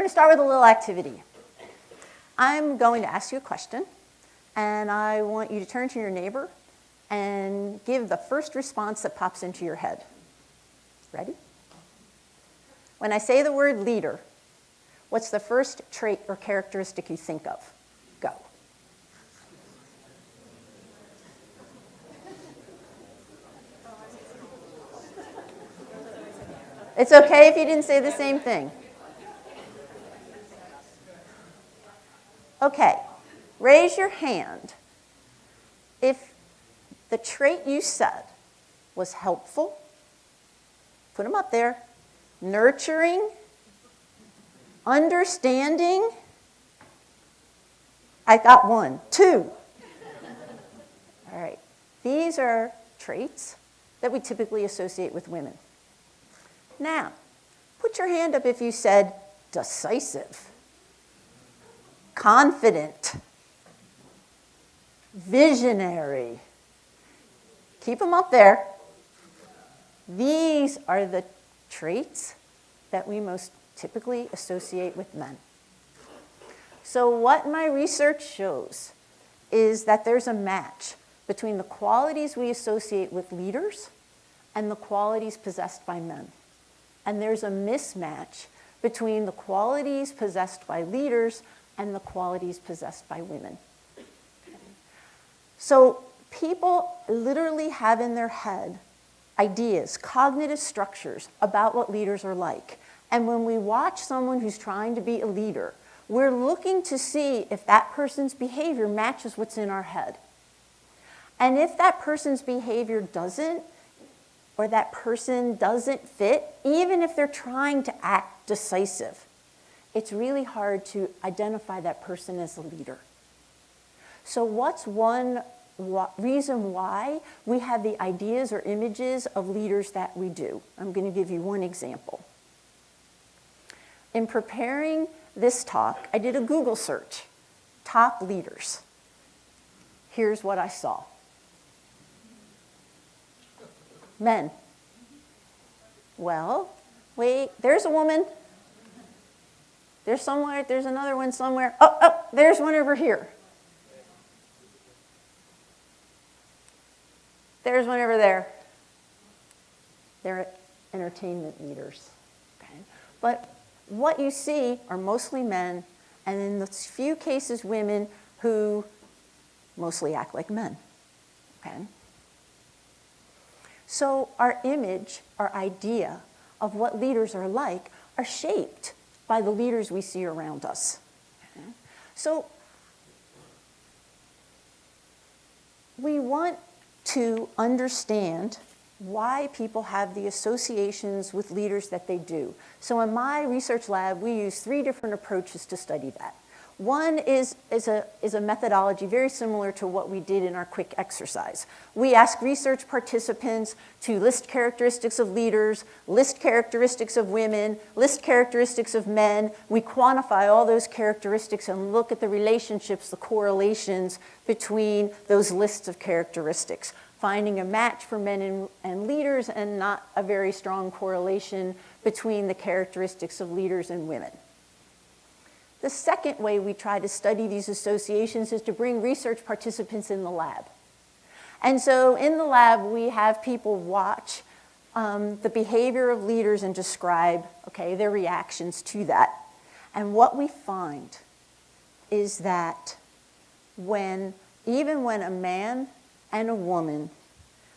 going to start with a little activity. I'm going to ask you a question, and I want you to turn to your neighbor and give the first response that pops into your head. Ready? When I say the word leader, what's the first trait or characteristic you think of? Go. It's okay if you didn't say the same thing. Okay, raise your hand if the trait you said was helpful. Put them up there. Nurturing, understanding. I got 1, 2. All right, these are traits that we typically associate with women. Now, put your hand up if you said decisive, confident, visionary. Keep them up there. These are the traits that we most typically associate with men. So what my research shows is that there's a match between the qualities we associate with leaders and the qualities possessed by men. And there's a mismatch between the qualities possessed by leaders and the qualities possessed by women. So people literally have in their head ideas, cognitive structures about what leaders are like. And when we watch someone who's trying to be a leader, we're looking to see if that person's behavior matches what's in our head. And if that person's behavior doesn't, or that person doesn't fit, even if they're trying to act decisive, it's really hard to identify that person as a leader. So what's one reason why we have the ideas or images of leaders that we do? I'm going to give you one example. In preparing this talk, I did a Google search, top leaders. Here's what I saw. Men. Well, wait, there's a woman. There's another one somewhere. Oh, there's one over here. There's one over there. They're entertainment leaders. Okay? But what you see are mostly men, and in the few cases, women who mostly act like men. Okay? So our image, our idea of what leaders are like are shaped by the leaders we see around us. Okay? So we want to understand why people have the associations with leaders that they do. So in my research lab, we use 3 different approaches to study that. One is a methodology very similar to what we did in our quick exercise. We ask research participants to list characteristics of leaders, list characteristics of women, list characteristics of men. We quantify all those characteristics and look at the relationships, the correlations between those lists of characteristics, finding a match for men and leaders and not a very strong correlation between the characteristics of leaders and women. The second way we try to study these associations is to bring research participants in the lab. And so in the lab, we have people watch the behavior of leaders and describe, their reactions to that. And what we find is that even when a man and a woman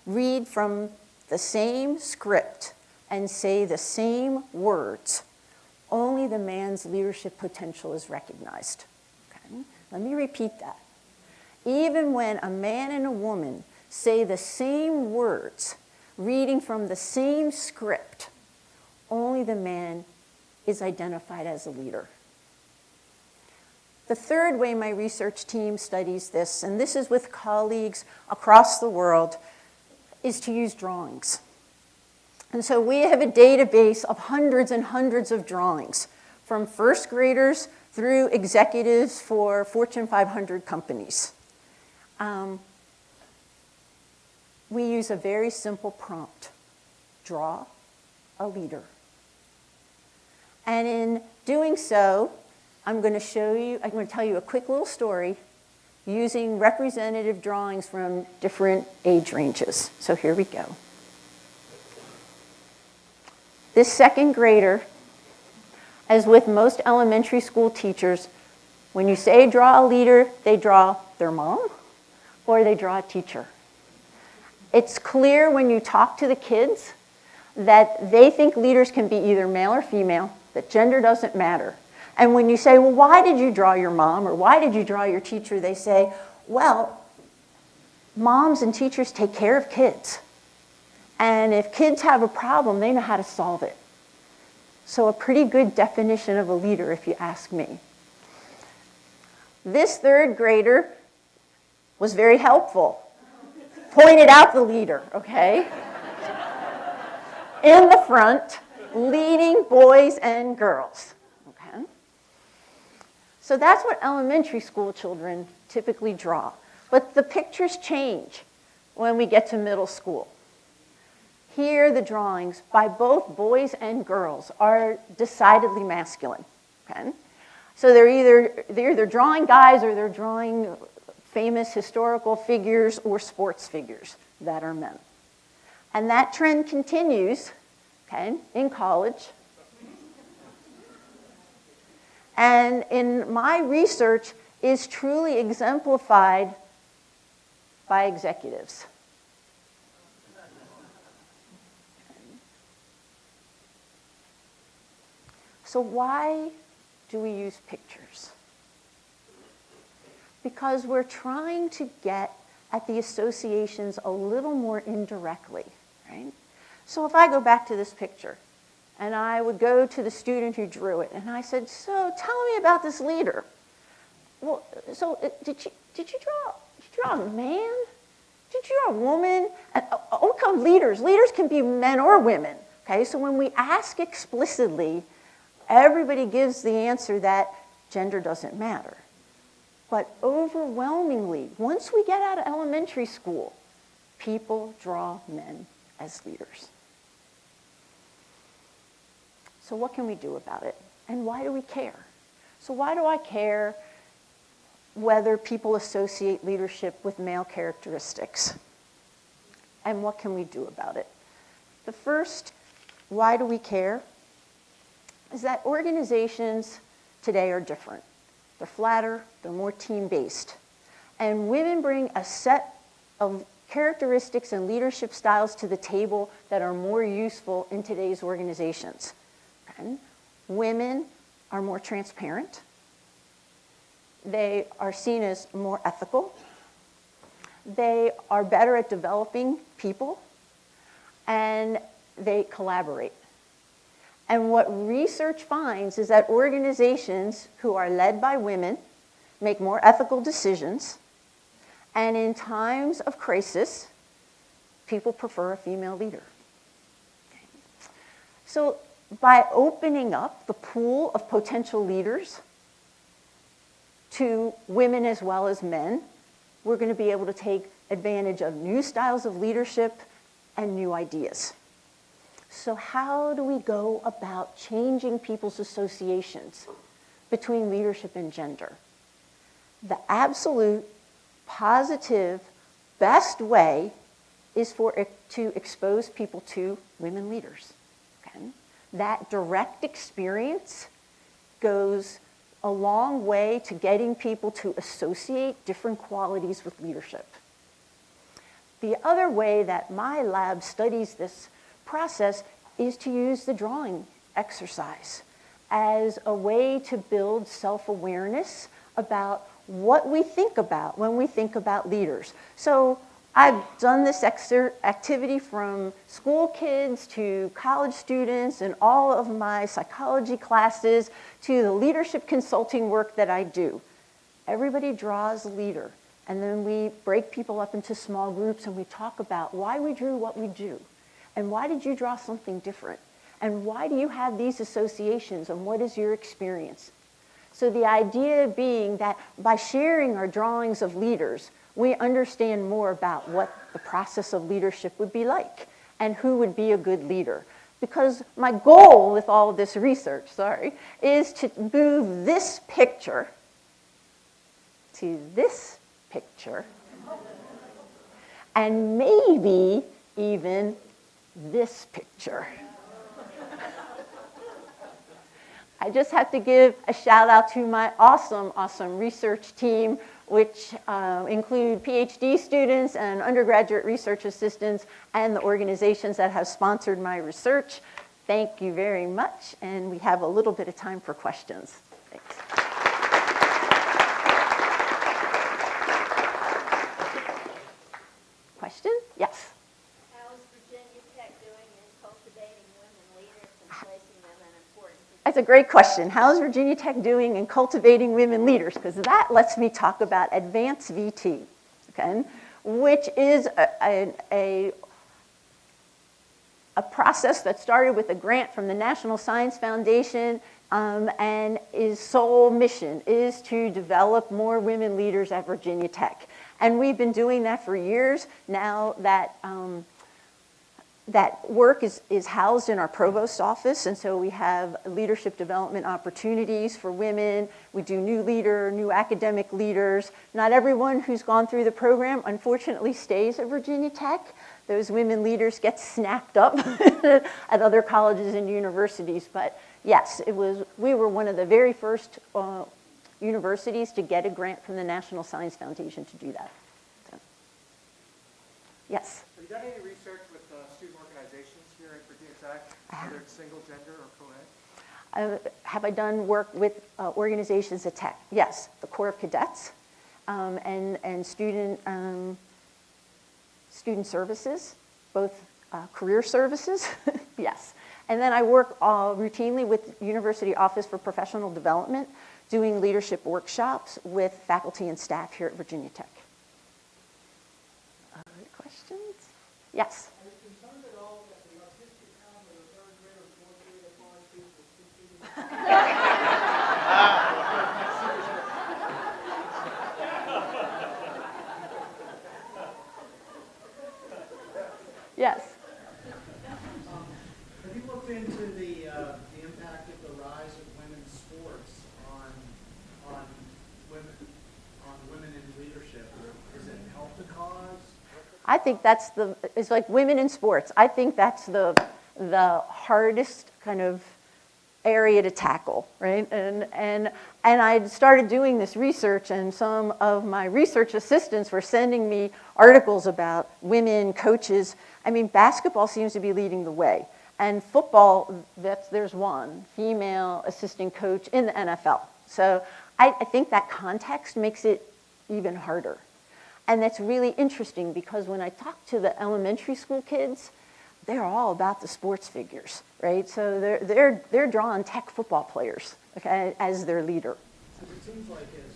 read from the same script and say the same words, only the man's leadership potential is recognized. Okay? Let me repeat that. Even when a man and a woman say the same words, reading from the same script, only the man is identified as a leader. The third way my research team studies this, and this is with colleagues across the world, is to use drawings. And so we have a database of hundreds and hundreds of drawings, from first graders through executives for Fortune 500 companies. We use a very simple prompt: draw a leader. And in doing so, I'm going to tell you a quick little story using representative drawings from different age ranges. So here we go. This second grader, as with most elementary school teachers, when you say draw a leader, they draw their mom or they draw a teacher. It's clear when you talk to the kids that they think leaders can be either male or female, that gender doesn't matter. And when you say, well, why did you draw your mom or why did you draw your teacher? They say, well, moms and teachers take care of kids. And if kids have a problem, they know how to solve it. So a pretty good definition of a leader, if you ask me. This third grader was very helpful. Pointed out the leader, okay? In the front, leading boys and girls. Okay? So that's what elementary school children typically draw. But the pictures change when we get to middle school. Here, the drawings by both boys and girls are decidedly masculine. Okay? So they're either drawing guys or they're drawing famous historical figures or sports figures that are men. And that trend continues, okay, in college. And in my research is truly exemplified by executives. So why do we use pictures? Because we're trying to get at the associations a little more indirectly, right? So if I go back to this picture, and I would go to the student who drew it, and I said, so tell me about this leader. Well, so did you draw a man? Did you draw a woman? And, oh, come leaders. Leaders can be men or women, okay? So when we ask explicitly, everybody gives the answer that gender doesn't matter. But overwhelmingly, once we get out of elementary school, people draw men as leaders. So what can we do about it? And why do we care? So why do I care whether people associate leadership with male characteristics? And what can we do about it? The first, why do we care, is that organizations today are different. They're flatter, they're more team-based. And women bring a set of characteristics and leadership styles to the table that are more useful in today's organizations. Okay? Women are more transparent. They are seen as more ethical. They are better at developing people. And they collaborate. And what research finds is that organizations who are led by women make more ethical decisions, and in times of crisis, people prefer a female leader. Okay. So by opening up the pool of potential leaders to women as well as men, we're going to be able to take advantage of new styles of leadership and new ideas. So how do we go about changing people's associations between leadership and gender? The absolute, positive, best way is to expose people to women leaders. Okay? That direct experience goes a long way to getting people to associate different qualities with leadership. The other way that my lab studies this process is to use the drawing exercise as a way to build self-awareness about what we think about when we think about leaders. So I've done this activity from school kids to college students and all of my psychology classes to the leadership consulting work that I do. Everybody draws a leader, and then we break people up into small groups and we talk about why we drew what we do. And why did you draw something different? And why do you have these associations? And what is your experience? So the idea being that by sharing our drawings of leaders, we understand more about what the process of leadership would be like and who would be a good leader. because my goal with all of this research, is to move this picture to this picture, and maybe even this picture. I just have to give a shout out to my awesome research team, which include PhD students and undergraduate research assistants and the organizations that have sponsored my research. Thank you very much, and we have a little bit of time for questions. Thanks. Question? Yes. How is Virginia Tech doing in cultivating women leaders and placing them in important positions? That's a great question. How is Virginia Tech doing in cultivating women leaders? Because that lets me talk about Advanced VT, okay, which is a process that started with a grant from the National Science Foundation, and his sole mission is to develop more women leaders at Virginia Tech. And we've been doing that for years. Now that that work is housed in our provost's office, and so we have leadership development opportunities for women. We do new academic leaders. Not everyone who's gone through the program, unfortunately, stays at Virginia Tech. Those women leaders get snapped up at other colleges and universities. But yes, we were one of the very first universities to get a grant from the National Science Foundation to do that. So, yes? Have you done any research with student organizations here at Virginia Tech, whether it's single gender or co-ed? Have I done work with organizations at Tech? Yes, the Corps of Cadets and student services, both career services, yes. And then I work routinely with University Office for Professional Development, doing leadership workshops with faculty and staff here at Virginia Tech. Other questions? Yes? Are you concerned at all that the artistic talent of the third graders, fourth graders, five people Yes. Have you looked into the impact of the rise of women's sports on women in leadership? Does it help the cause? I think it's like women in sports. I think that's the hardest kind of area to tackle, right? And I started doing this research, and some of my research assistants were sending me articles about women coaches. I mean, basketball seems to be leading the way. And football, there's one female assistant coach in the NFL. So I think that context makes it even harder. And that's really interesting because when I talk to the elementary school kids, they're all about the sports figures, right? So they're drawing Tech football players, okay, as their leader. So it seems like as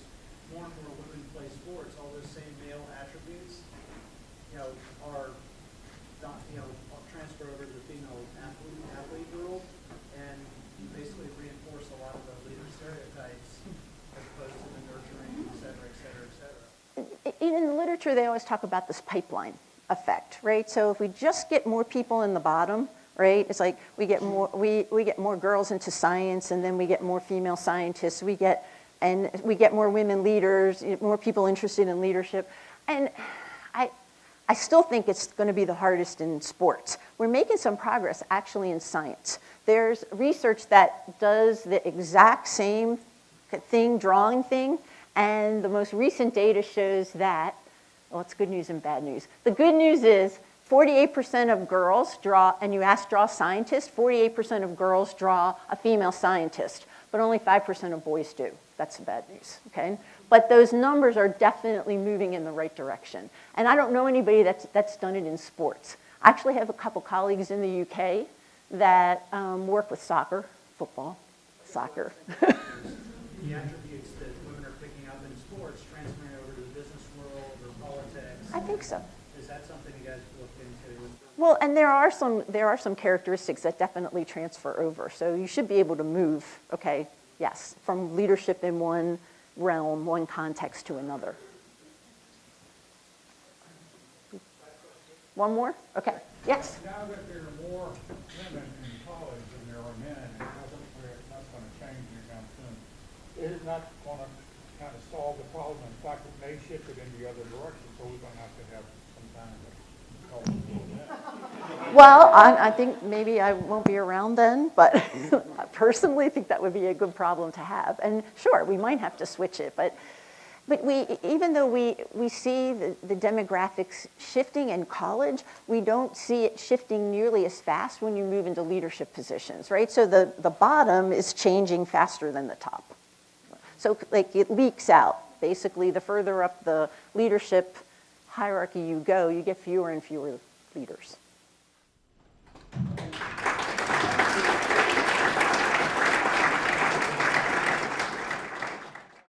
more and more women play sports, all those same male attributes, are transfer over to the female athlete world, and basically reinforce a lot of the leader stereotypes as opposed to the nurturing, et cetera, et cetera, et cetera. In the literature, they always talk about this pipeline effect, right? So if we just get more people in the bottom, right? It's like we get more girls into science, and then we get more female scientists. We get more women leaders, more people interested in leadership. And I still think it's going to be the hardest in sports. We're making some progress actually in science. There's research that does the exact same drawing thing, and the most recent data shows that, well, it's good news and bad news. The good news is 48% of girls draw, and you ask draw scientists, 48% of girls draw a female scientist, but only 5% of boys do. That's the bad news, okay? But those numbers are definitely moving in the right direction. And I don't know anybody that's done it in sports. I actually have a couple colleagues in the UK that work with football, soccer. The attributes that women are picking up in sports transferring over to the business world or politics. I think so. Is that something you guys looked into? Well, and there are some characteristics that definitely transfer over. So you should be able to move, okay, yes, from leadership in one realm, one context to another. One more? Okay. Yes? Now that there are more women in college than there are men, and it's not going to change anytime soon, is it not going to kind of solve the problem? In fact, it may shift it in the other direction, so we're going to have some kind of Well, I think maybe I won't be around then, but I personally think that would be a good problem to have. And sure, we might have to switch it, but even though we see the demographics shifting in college, we don't see it shifting nearly as fast when you move into leadership positions, right? So the bottom is changing faster than the top. So like it leaks out. Basically, the further up the leadership hierarchy you go, you get fewer and fewer leaders.